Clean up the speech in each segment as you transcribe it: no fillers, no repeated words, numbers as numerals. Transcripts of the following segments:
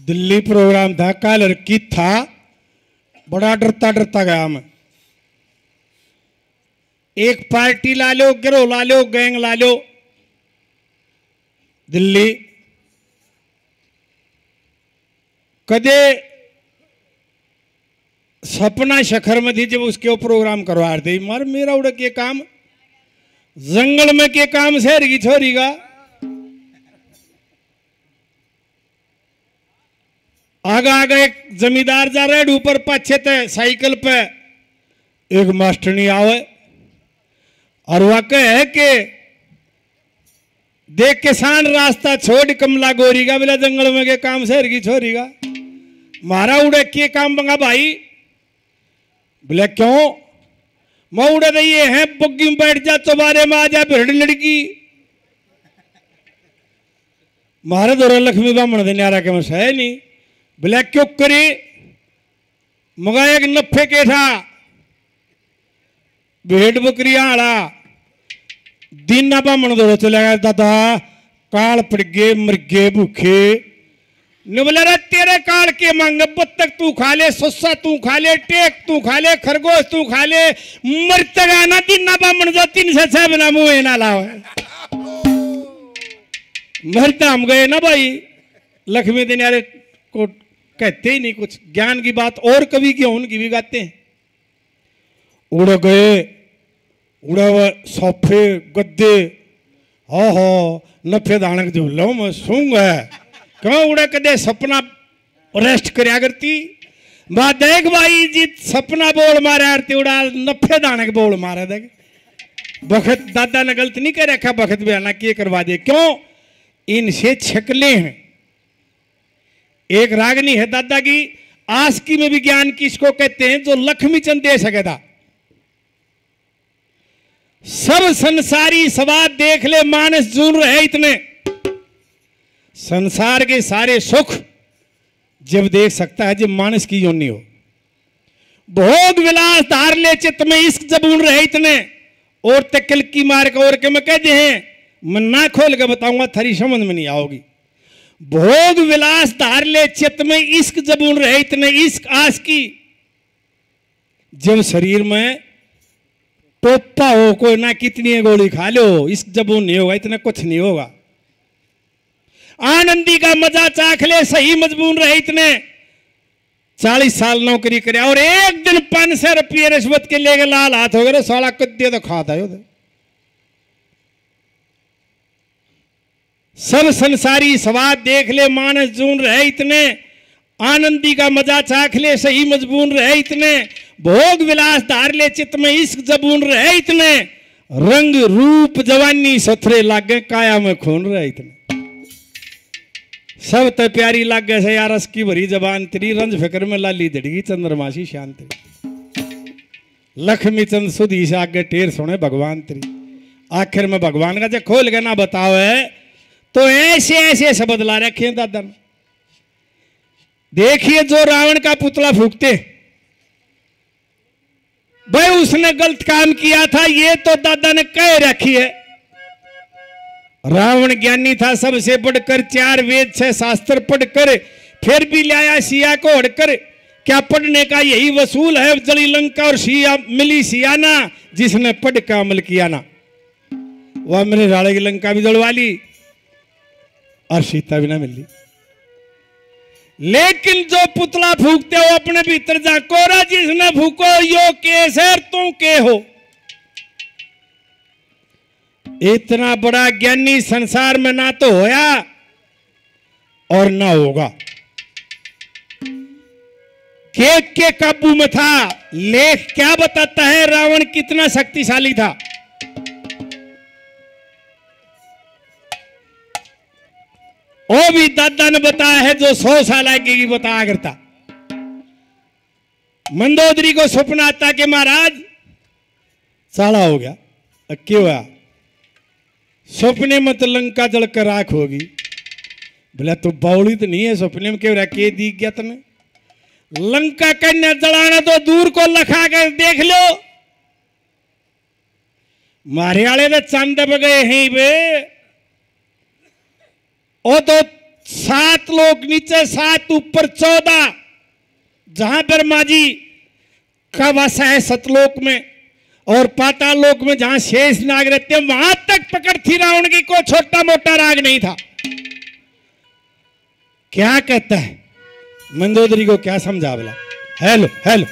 Delhi programme था कल की था, बड़ा डरता डरता गया मैं। एक पार्टी ला लो, गिरोह ला लो, गैंग ला लो, दिल्ली कदे सपना शखर में थी जब उसके प्रोग्राम करवा रहे थे। मर मेरा उड़ के काम जंगल में के काम शहर की छोरी का आगे आगे एक जमींदार जा रहे हैं, ऊपर पाछे थे साइकिल पे एक मास्टरनी आवे और वाकई है कि देख किसान रास्ता छोड़ कमला गोरी का बोला जंगल में के काम शहर की छोरी का। मारा उड़े के काम बंगा भाई, बोले क्यों? मैं उड़े तो ये है बुग्गी में बैठ जा चौबारे में आ जा भिड़ लड़की। मारे दौरा लक्ष्मी बामण देने आ रहा के मैं सह नहीं। बोले क्यों करे? मगा एक नफे के था भेड़ बकरियां आड़ा दीना बामण दौरा चले गया। दादा काल पड़ गए मर गए भूखे। ने बोले रे तेरे काल के मांगे बत्तख तू खा ले, सुस्सा तू खा ले, टेक तू खा ले, खरगोश तू खा ले, मरतगा ना दीना बामण जो 3 से 6 बिना मुंह ना लाओ। मरता हम गए ना भाई। लक्ष्मी दिनारे को कहते ही नहीं कुछ, ज्ञान की बात और कवि की उनकी भी गाते हैं। उड़ गए उड़े सोफे गद्दे, हो नफे दानक झूलो में सूंग है क्यों उड़े कदे सपना रेस्ट करया करती। बात देख भाई जी सपना बोल मारे आरती उड़ा नफे दानक बोल मारे देख। बखत दादा ने गलत नहीं कर रखा, बखत बयाना किए करवा दे क्यों? इनसे छकले हैं। एक रागनी है दादा की आस्की में विज्ञान किसको कहते हैं? जो लक्ष्मी चंद दे सके था। सब संसारी सवाद देख ले मानस जून रहे इतने। संसार के सारे सुख जब देख सकता है जब मानस की योनि हो। भोग विलास धार ले चित्त में इश्क जब उड़ रहे इतने। और तकल की मार का और के मैं कह दे हैं मैं ना खोल के बताऊंगा थारी समझ में नहीं आओगी। भोग विलास धार ले चित्त में इश्क जब उड़ रहे इतने। इश्क आस की जब शरीर में टोपा हो कोई ना कितनी गोली खा लो, इश्क जब उड़ नहीं होगा इतना कुछ नहीं होगा। आनंदी का मजा चाख ले सही मजबूर रहे इतने। 40 साल नौकरी करे और एक दिन 500 रुपये रिश्वत के लेके लाल हाथ हो गए। साला कद्दे तो खाता है। सब संसारी स्वाद देख ले मानस जून रहे इतने। आनंदी का मजा चाख ले सही मजबूर रहे इतने। भोग विलास धार ले चित्त में इश्क जबून रहे इतने। रंग रूप जवानी सथरे लागे काया में खून रहे इतने। सब तो प्यारी लागे से यार रस की भरी जबान तेरी। रंज फिक्र में लाली दड़गी चंद्रमासी शान तेरी। लक्ष्मी चंद सुधी से आगे टेर सुने भगवान तेरी। आखिर में भगवान का जब खोल के ना बताओ है तो ऐसे ऐसे शब्द ला रखे हैं दादा ने। देखिए जो रावण का पुतला फूकते भाई उसने गलत काम किया था ये तो दादा ने कह रखी है। रावण ज्ञानी था सबसे बढ़कर। 4 वेद 6 शास्त्र पढ़कर फिर भी लाया सिया को हड़कर। क्या पढ़ने का यही वसूल है? जली लंका और सिया मिली सियाना जिसने पढ़ का अमल किया ना। वह मेरे राड़े की लंका भी जलवा ली और सीता भी ना मिली। लेकिन जो पुतला फूकते हो अपने भीतर जाको रा जिसने फूको यो केस है तुम के हो। इतना बड़ा ज्ञानी संसार में ना तो होया और ना होगा। के काबू में था। लेख क्या बताता है रावण कितना शक्तिशाली था। वो भी दादा ने बताया है जो 100 साल आगे की बताया करता। मंदोदरी को सपना आता कि महाराज साला हो गया। क्यों हुआ? सपने में तो लंका जलकर राख होगी। बोला तो बाउली तो नहीं है सपने में क्यों रखे दी गया तने। लंका कन्या जलाना तो दूर को लखा कर देख लो। मारे वाले तो चंद गए हैं बे। ओ तो 7 लोक नीचे 7 ऊपर 14, जहां ब्रह्मा जी का वासा है सतलोक में और पाताल लोक में जहां शेष नाग रहते हैं, वहां तक पकड़ थी रावण की, कोई छोटा मोटा राग नहीं था। क्या कहता है मंदोदरी को, क्या समझा बोला? हेलो हेलो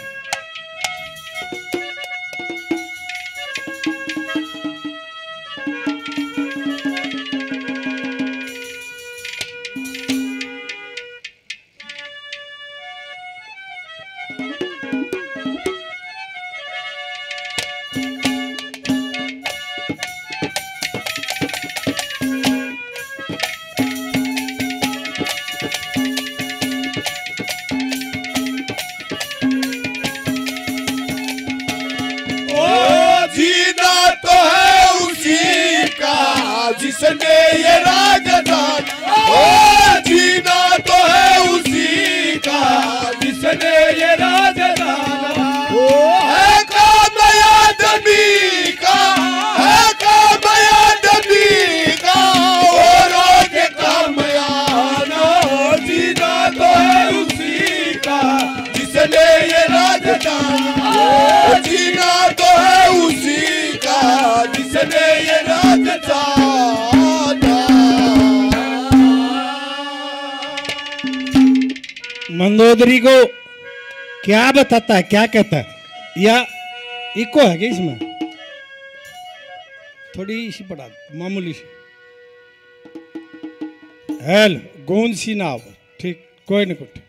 जिसने ये राजदान, ओ जीना तो है उसी का जिसने ये राजदान। ओ है काम आदमी का, है काम आदमी का, औरों के काम आना। जीना तो है उसी का जिसने ये राजदान, ओ जीना तो है उसी का जिसने ये राजदान। मंदोदरी को क्या बताता है, क्या कहता है? या इको है क्या इसमें? थोड़ी सी पढ़ा, मामूली सी। हेल गूंज सी ना हो, ठीक, कोई नहीं कुछ।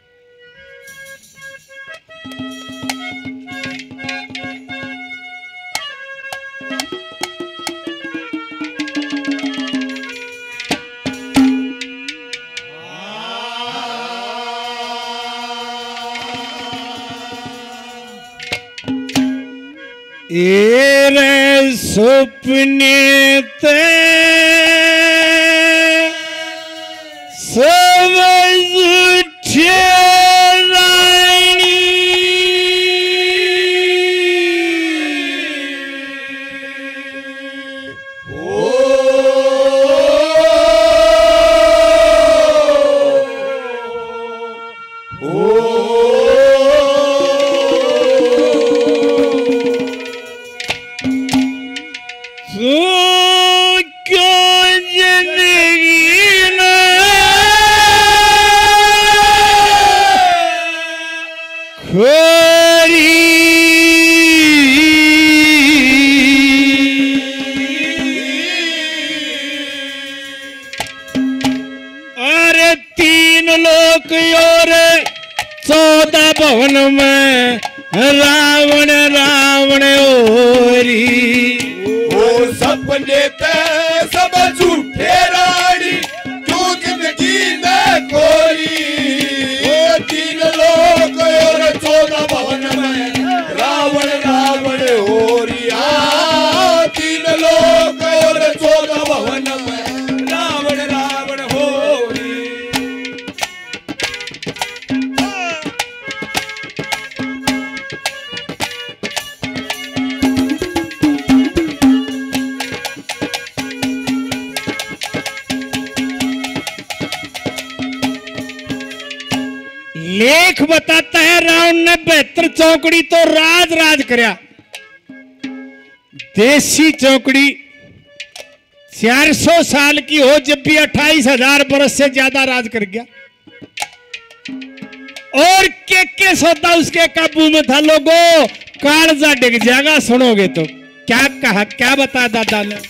एरे सुपने ते सब उठे रानी, अरे 3 लोक और 14 भवन में रावण रावण ओरी। वो सपने ते सब झूठे रानी, जो जिंदगी में खोरी। वो 3 लोक और 14 भवन में रावण रावण ओरी। 3 लोक और 14 भवन में रावण रावण होरी। लेख बताता है रावण ने 72 चौकड़ी तो राज राज करया। देसी चौकड़ी 400 साल की हो, जब भी 28,000 बरस से ज्यादा राज कर गया। और के सौदा उसके काबू में था। लोगों कालजा डिग जाएगा सुनोगे तो। क्या कहा, क्या बताया दादा ने?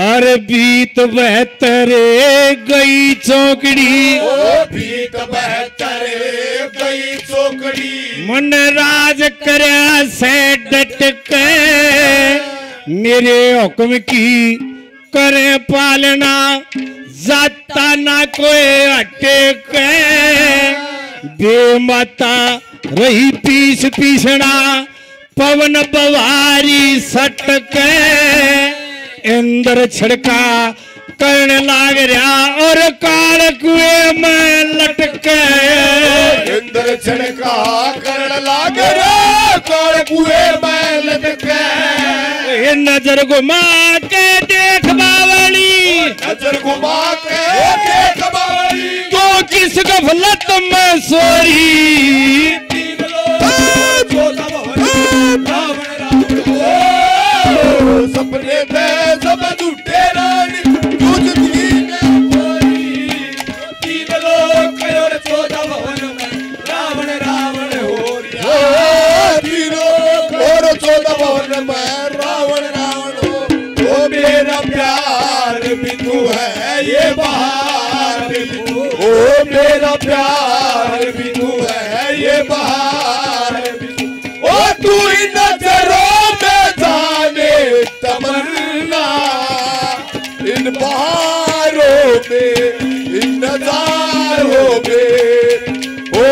अरे बीत 72 गई चौकड़ी, ओ बीत 72 गई चौकड़ी। मन राज करया से डट के, मेरे हुक्म की करे पालना, जाता ना कोई अटके। बेमाता रही पीस पीसना, पवन बवारी सटके। इंद्र छिड़का करण लाग रहा और काल कुएं में लटके इंद्र छनका करण लाग रहा काल कुएं में लटके नजर घुमा के देख बावली नजर घुमा के देख बावली तो किस गफलत में सोई सपने थे सब झूठे रानी जो जिंदगी में खोई तीन लोक और 14 भवन में रावण रावण हो रहा तीन लोक और 14 भवन में रावण रावण हो ओ मेरा प्यार भी तू है ये बहार भी तू ओ मेरा प्यार भी तू है ये बहार भी तू ओ तू ही नजरों में जाने तमन्ना इन बहारों में इन नजारों में ओ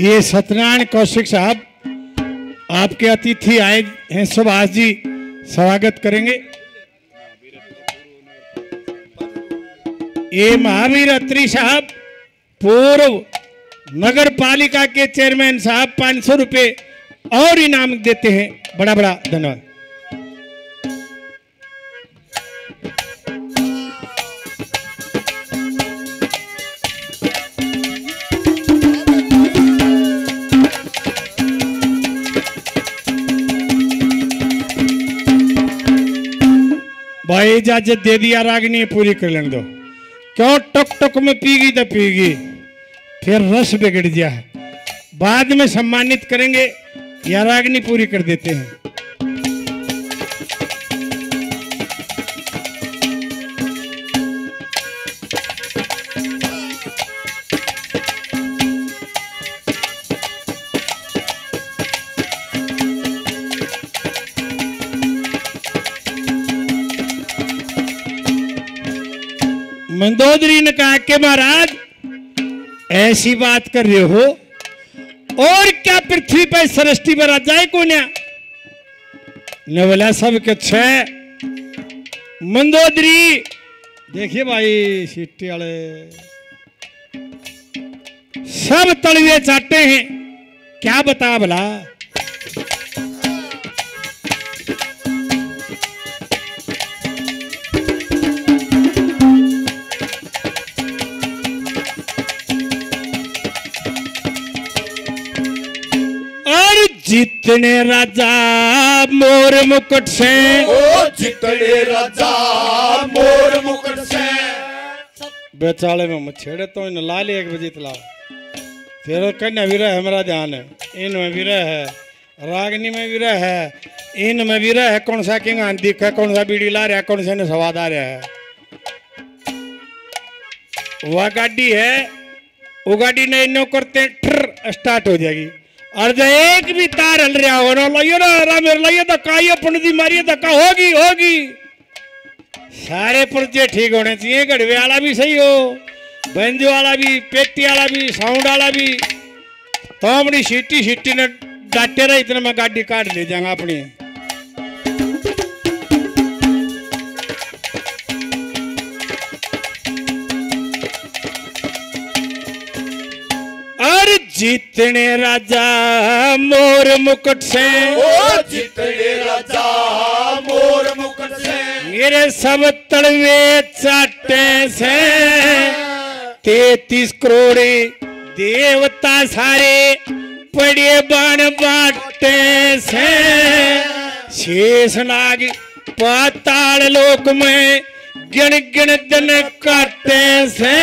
ये सत्यनारायण कौशिक साहब आपके अतिथि आए हैं, सुभाष जी स्वागत करेंगे। ये महावीर अत्री साहब पूर्व नगर पालिका के चेयरमैन साहब 500 रुपए और इनाम देते हैं। बड़ा बड़ा धन्यवाद। भाई इजाजत दे दिया, रागिनी पूरी कर लेने दो। क्यों टक टक में पीगी तो पीगी, फिर रस बिगड़ गया है। बाद में सम्मानित करेंगे या रागिनी पूरी कर देते हैं। मंदोदरी ने कहा कि महाराज ऐसी बात कर रहे हो, और क्या पृथ्वी पर सृष्टि पर आ जाए को ने बोला सब कुछ है। मंदोदरी देखिए भाई सीटी वाले सब तलवे चाटे हैं, क्या बता भला। जितने राजा मोर मुकुट से, ओ जितने राजा मोर मुकुट से, बेचाले में मछेड़े तो इन ला ले 1 बजे तला। फिर कन्या विरह है, मेरा ध्यान है इनमें विरह है, रागनी में विरह है, इनमें विरह है। कौन सा किंग दिख है, कौन सा बीड़ी ला रहा है, कौन सा ने स्वाद आ रहा है। वह गाड़ी है, वो गाड़ी ने इनो करते ठर स्टार्ट हो जाएगी। और जो एक भी तार हल रहा हो ना लाइयो ना मेरे लाइयो धक्का, ये पंडित मारिए धक्का, होगी होगी। सारे पुर्जे ठीक होने चाहिए, गढ़वे वाला भी सही हो, बंजो वाला भी, पेटी वाला भी, साउंड वाला भी। तो अपनी सीटी ने डांटे रहा, इतना मैं गाड़ी काट ले जाऊंगा अपनी। जितने राजा मोर मुकुट से, ओ जितने राजा मोर मुकुट से, मेरे सब तलवे चाटे से। 33 करोड़ देवता सारे पड़े बाण बाटे से। शेषनाग पाताल लोक में गिन गिन दिन काटे से।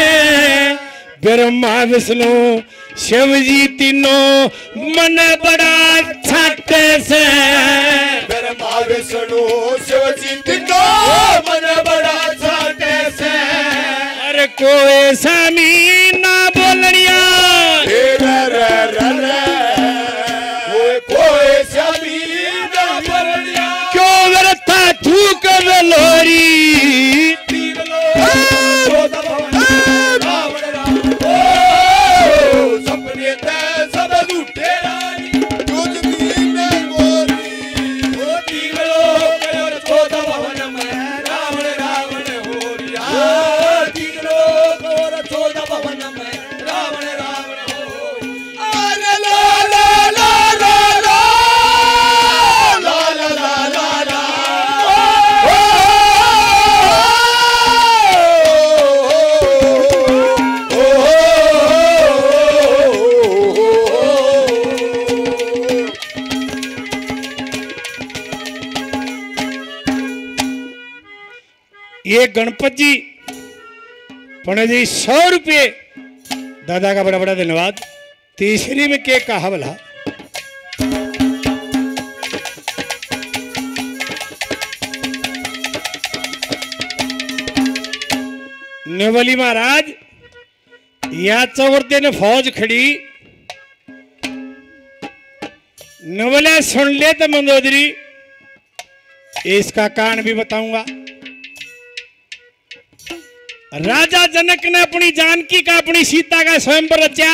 ब्रह्मा विष्णु शिव जी तीनों मन बड़ा छाटे से। ब्रह्मा विष्णु शिव जी तीनों मन बड़ा छाटे से। अरे कोई सामी ना बोलनिया, कोई सामी ना बोलनिया, क्यों व्यर्था थूक लोरी। सपने ये गणपत जी पंडित जी 100 रुपये दादा का बड़ा बड़ा धन्यवाद। तीसरी में के कहा भला नेवली महाराज या चौरते ने फौज खड़ी नवला सुन ले तो मंदोदरी इसका कारण भी बताऊंगा। राजा जनक ने अपनी जानकी का अपनी सीता का स्वयंवर रचा।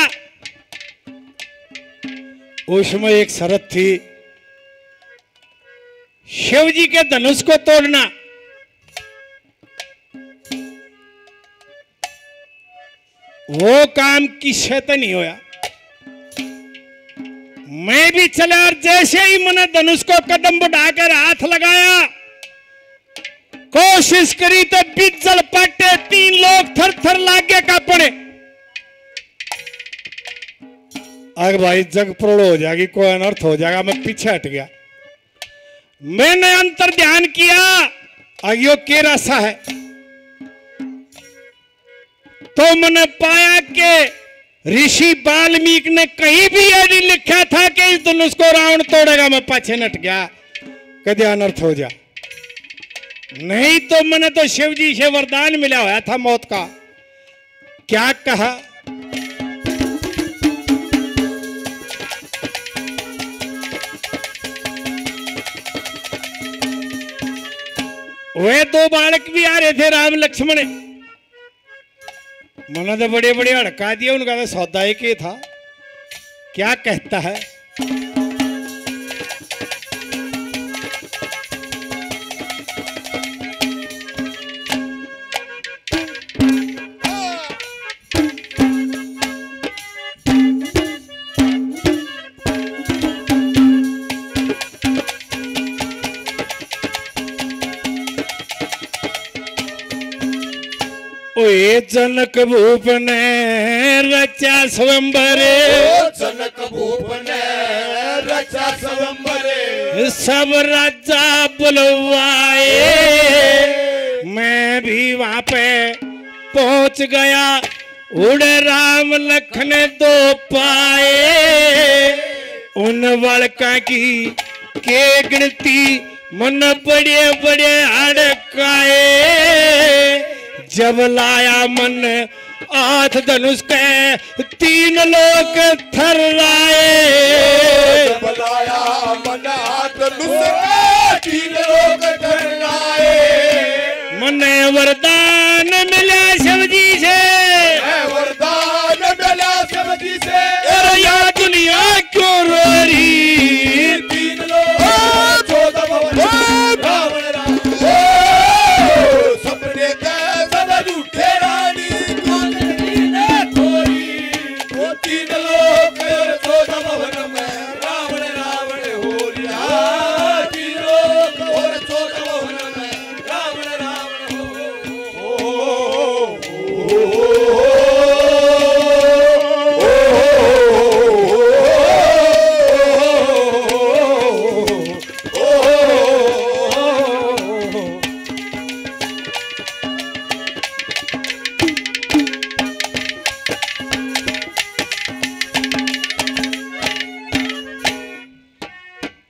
उसमें एक शर्त थी शिव जी के धनुष को तोड़ना। वो काम किससे तो नहीं होया। मैं भी चला और जैसे ही मैंने धनुष को कदम बढ़ाकर हाथ लगाया कोशिश करी तो बीच जल पाटे 3 लोग थर थर लागे का पड़े। अगर भाई जग प्रोड़ हो जाएगी कोई अनर्थ हो जाएगा मैं पीछे हट गया। मैंने अंतर ध्यान किया अगियो के रास्ता है तो मैंने पाया कि ऋषि वाल्मीकि ने कहीं भी यह नहीं लिखा था कि इस धनुष को रावण तोड़ेगा। मैं पाछे नट गया कदे अनर्थ हो जा। नहीं तो मैंने तो शिव जी से वरदान मिला हुआ था मौत का। क्या कहा वे 2 बालक भी आ रहे थे राम लक्ष्मण। मैंने तो बड़े बड़े हड़का दिए उनका तो सौदा ही के था। क्या कहता है ओए जनक भूप ने रचा स्वयंवरे। जनक भूप ने रचा स्वयंवरे। सब राजा बुलवाए मैं भी वहां पे पहुंच गया। उड़े राम लखन 2 पाए उन वड़का की के गिनती मन बड़े बड़े हड़काए। जब लाया मन 8 धनुष के 3 लोग थर्राए। जब लाया मन 8 धनुष के 3 लोग थर्राए। मने वरदान मिला शिव जी से। वरदान मिला शिव जी से। या दुनिया क्यों रो रही। 3 लोग 14 भवन रावण राम सपने के सब झूठे रानी ने खोरी। 3 लोग 14 भवन में रावण रावण हो रिया। 3 लोग और 14 भवन में रावण रावण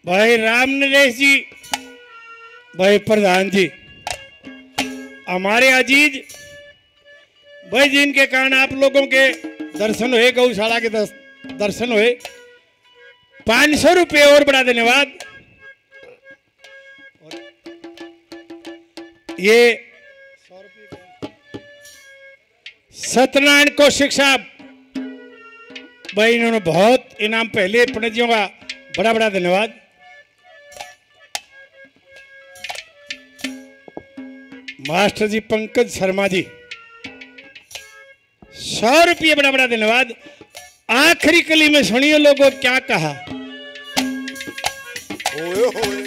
भाई राम नरेश जी भाई प्रधान जी हमारे अजीज भाई जिनके कारण आप लोगों के दर्शन हुए गौशाला के दर्शन हुए 500 रुपये और बड़ा धन्यवाद। ये सत्यनारायण कौशिक साहब भाई इन्होंने बहुत इनाम पहले पंडितों का बड़ा बड़ा धन्यवाद। मास्टर जी पंकज शर्मा जी 100 रुपये बड़ा बड़ा धन्यवाद। आखिरी कली में सुनिए लोगों क्या कहा। ओए होए।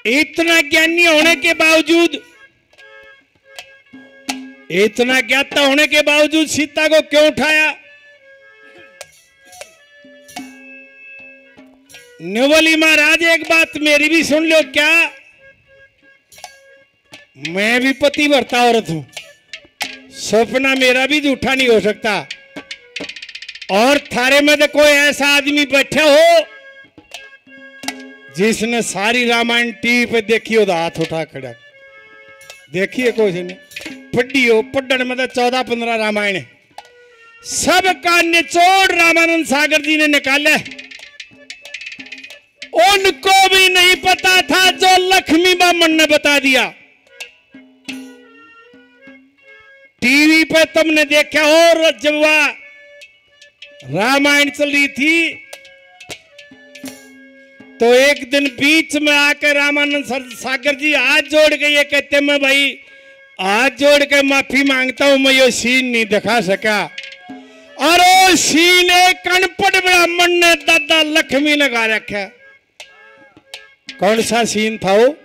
इतना ज्ञानी होने के बावजूद इतना ज्ञाता होने के बावजूद सीता को क्यों उठाया? नेवली महाराज एक बात मेरी भी सुन लो क्या? मैं भी पतिव्रता औरत हूं, सपना मेरा भी झूठा नहीं हो सकता। और थारे में तो कोई ऐसा आदमी बैठा हो जिसने सारी रामायण टीवी पे देखी हो तो हाथ उठा खड़ा। देखिए कुछ ने पढ़ी हो, पढ़ने में तो 14-15 रामायण है, सबका निचोड़ रामानंद सागर जी ने निकाला। उनको भी नहीं पता था जो लक्ष्मी बामन ने बता दिया। टीवी पे तुमने देखा हो जब वह रामायण चल रही थी तो एक दिन बीच में आकर रामानंद सागर जी हाथ जोड़ के ये कहते मैं भाई हाथ जोड़ के माफी मांगता हूं, मैं ये सीन नहीं दिखा सका। और वो सीन एक अनपढ़ ब्राह्मण ने दादा लक्ष्मी ने गा रखा। कौन सा सीन था वो?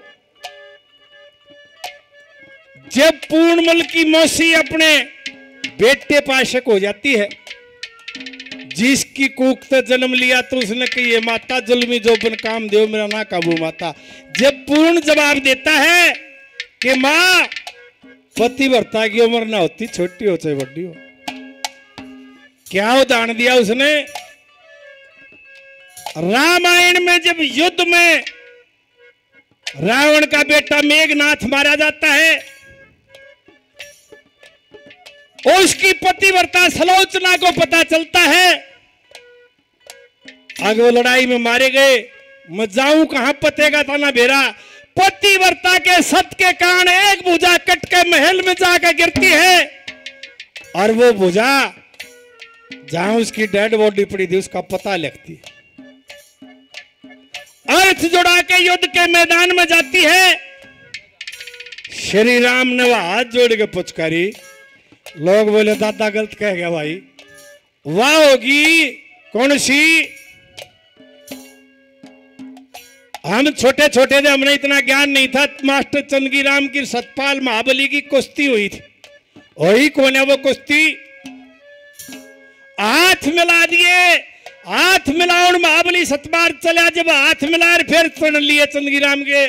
जब पूर्णमल की मौसी अपने बेटे पाशक हो जाती है, जिसकी कूक से जन्म लिया तो उसने कही ये माता जुल्मी जोबन काम देव मेरा ना काबू माता। जब पूर्ण जवाब देता है कि मां पतिव्रता की उम्र ना होती, छोटी हो चाहे बड़ी हो। क्या उदाहरण दिया उसने? रामायण में जब युद्ध में रावण का बेटा मेघनाथ मारा जाता है, उसकी पतिव्रता सलोचना को पता चलता है आगे वो लड़ाई में मारे गए, मैं जाऊं कहां पतेगा था ना बेरा। पतिव्रता के सत्य के कारण एक भुजा कट के महल में जाकर गिरती है और वो भुजा जहां उसकी डेड बॉडी पड़ी थी उसका पता लिखती है। अर्थ जुड़ा के युद्ध के मैदान में जाती है। श्री राम ने वह हाथ जोड़ के पुचकारी। लोग बोले दादा गलत कह गया भाई। वाह होगी कौन सी? हम छोटे छोटे थे, हमने इतना ज्ञान नहीं था। मास्टर चंदगी राम की सतपाल महाबली की कुश्ती हुई थी। वही कौन है वो कुश्ती? हाथ मिला दिए, हाथ मिलाओ महाबली सतबार चला। जब हाथ मिला फिर सुन लिए चंदगी राम के।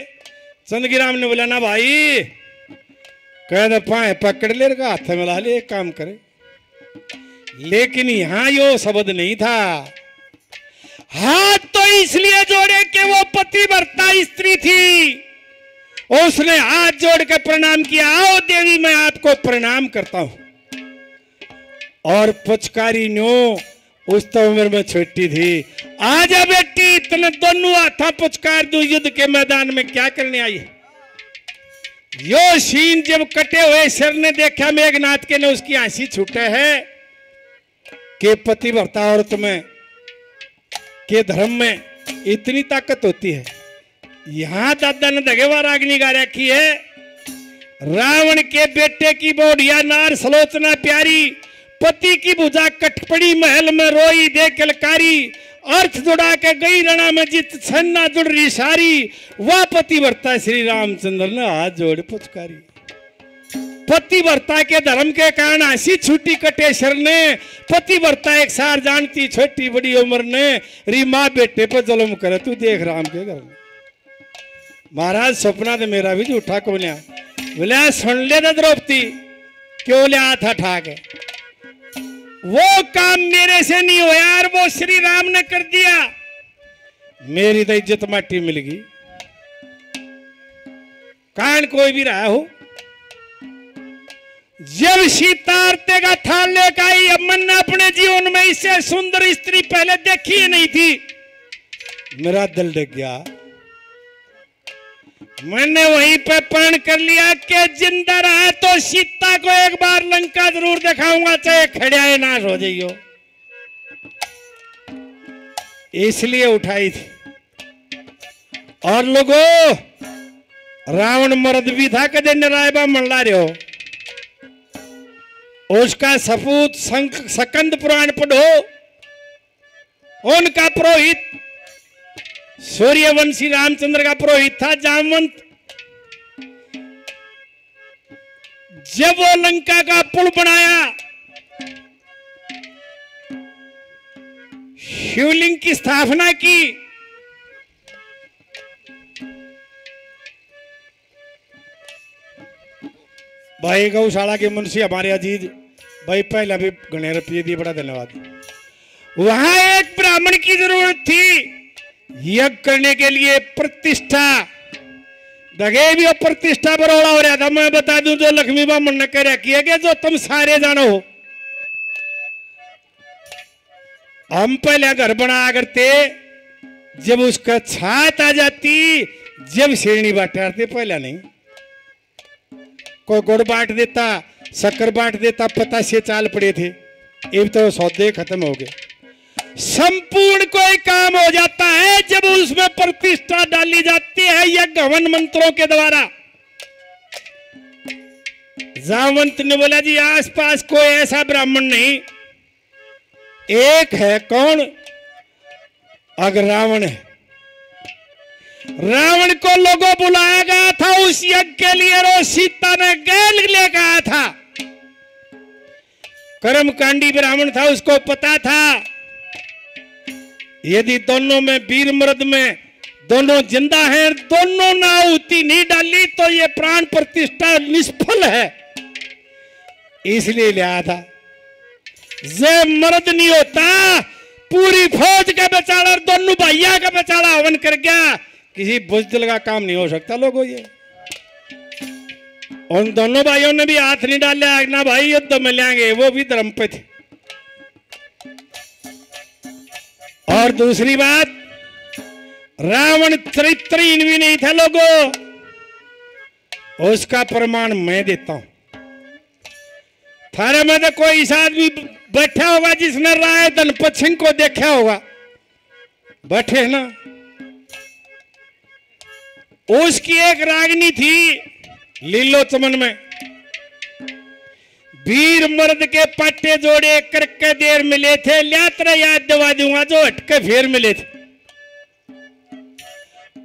चंदगी राम ने बोला ना भाई, कह दे पाए पकड़ ले, हाथ मिला ले, एक काम करे। लेकिन यहां यो शब्द नहीं था। हाथ तो इसलिए जोड़े कि वो पतिव्रता स्त्री थी। उसने हाथ जोड़ के प्रणाम किया, आओ देवी मैं आपको प्रणाम करता हूं। और पुचकारी नो उस तो उम्र में छोटी थी। आजा बेटी, इतने दोनों हाथा पुचकार दो, युद्ध के मैदान में क्या करने आई है? यो सीन जब कटे हुए सिर ने देखा मेघनाथ के ने, उसकी हंसी छूटे है कि पतिव्रता औरत में के धर्म में इतनी ताकत होती है। यहां दादा ने धगेवार अग्नि गा रखी है। रावण के बेटे की बोढ़िया नार सलोचना प्यारी, पति की भुजा कट पड़ी महल में रोई दे किलकारी। अर्थ जुड़ा के गई रणा में जित छन्ना जुड़ रही सारी, वह पतिव्रता श्री रामचंद्र ने हाथ जोड़ पुचकारी। पतिव्रता के धर्म के कारण हंसी छूटी कटे शर ने। पतिव्रता एक सार जानती छोटी बड़ी उम्र ने, री माँ बेटे पर जुल्म करे तू देख राम के घर में। महाराज सपना तो मेरा भी झूठा को लिया। बोले सुन ले द्रौपदी, क्यों लिया था ठाके? वो काम मेरे से नहीं हुआ यार, वो श्री राम ने कर दिया। मेरी तो इज्जत माटी मिल गई। कान कोई भी रहा हो, जब सीता आरते का थाल लेकर आई, अम्मन ने अपने जीवन में इससे सुंदर स्त्री पहले देखी ही नहीं थी। मेरा दिल डग गया। मैंने वहीं पे प्रण कर लिया कि जिंदा रहा तो सीता को एक बार लंका जरूर दिखाऊंगा, चाहे खड़ियाए नाश हो जाइयो। इसलिए उठाई थी। और लोगों, रावण मर्द भी था, कदे नारायबा मंडला रहे हो। उसका सपूत सकंद पुराण पढ़ो। उनका पुरोहित सूर्यवंशी रामचंद्र का पुरोहित था जामवंत। जब वो लंका का पुल बनाया, शिवलिंग की स्थापना की, भाई गौशाला के मुंशी हमारे अजीज भाई पहला भी घने रुपये दिए, बड़ा धन्यवाद। वहां एक ब्राह्मण की जरूरत थी यज्ञ करने के लिए, प्रतिष्ठा दगे भी प्रतिष्ठा बरोड़ा हो रहा था। मैं बता दूं जो लक्ष्मी ब्राह्मण ने कह रखी है कि जो तुम सारे जानो हो, हम पहले घर बनाया करते, जब उसका छात आ जाती, जब श्रेणी बांटते, पहले नहीं। कोई गुड़ बांट देता, शक्कर बांट देता, पता से चाल पड़े थे। अब तो सौदे खत्म हो गए। संपूर्ण कोई काम हो जाता है जब उसमें प्रतिष्ठा डाली जाती है या गवन मंत्रों के द्वारा। जामवंत ने बोला जी आसपास कोई ऐसा ब्राह्मण नहीं, एक है। कौन? अगर रावण है। रावण को लोगों बुलाया गया था उस यज्ञ के लिए, और सीता ने गैल लेकर आया था। कर्मकांडी ब्राह्मण था, उसको पता था यदि दोनों में वीर मर्द में दोनों जिंदा हैं, दोनों ने आहुति नहीं डाली तो ये प्राण प्रतिष्ठा निष्फल है, इसलिए लिया था। जे मर्द नहीं होता, पूरी फौज का बेचारा, दोनों भैया का बेचारा हवन कर गया, किसी बुजदिल का काम नहीं हो सकता लोगों। ये उन दोनों भाइयों ने भी हाथ नहीं डाला ना, भाई युद्ध में लेंगे, वो भी धर्म पे थे। और दूसरी बात, रावण चरित्रहीन भी नहीं था लोगों, उसका प्रमाण मैं देता हूं। थारे में तो कोई इस आदमी बैठा होगा जिसने राय धनपत सिंह को देखा होगा, बैठे ना। उसकी एक रागनी थी लीलो चमन में, वीर मर्द के पट्टे जोड़े करके देर मिले थे, यात्रा याद दिवा दूंगा जो हटके फेर मिले थे।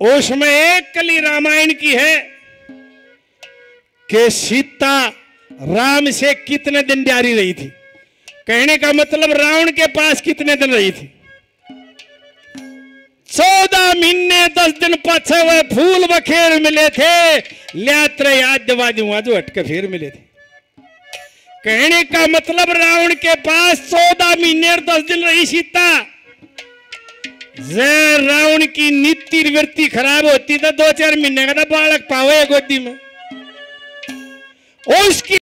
उसमें एक कली रामायण की है कि सीता राम से कितने दिन न्यारी रही थी। कहने का मतलब रावण के पास कितने दिन रही थी? 14 महीने 10 दिन पाछे वह फूल बखेर मिले थे, यात्रा याद दिवा दूंगा जो हटके फेर मिले थे। कहने का मतलब रावण के पास 14 महीने और 10 दिन रही सीता। रावण की नीति वृत्ति खराब होती तो 2-4 महीने का तो बालक पावे गोदी में। उसकी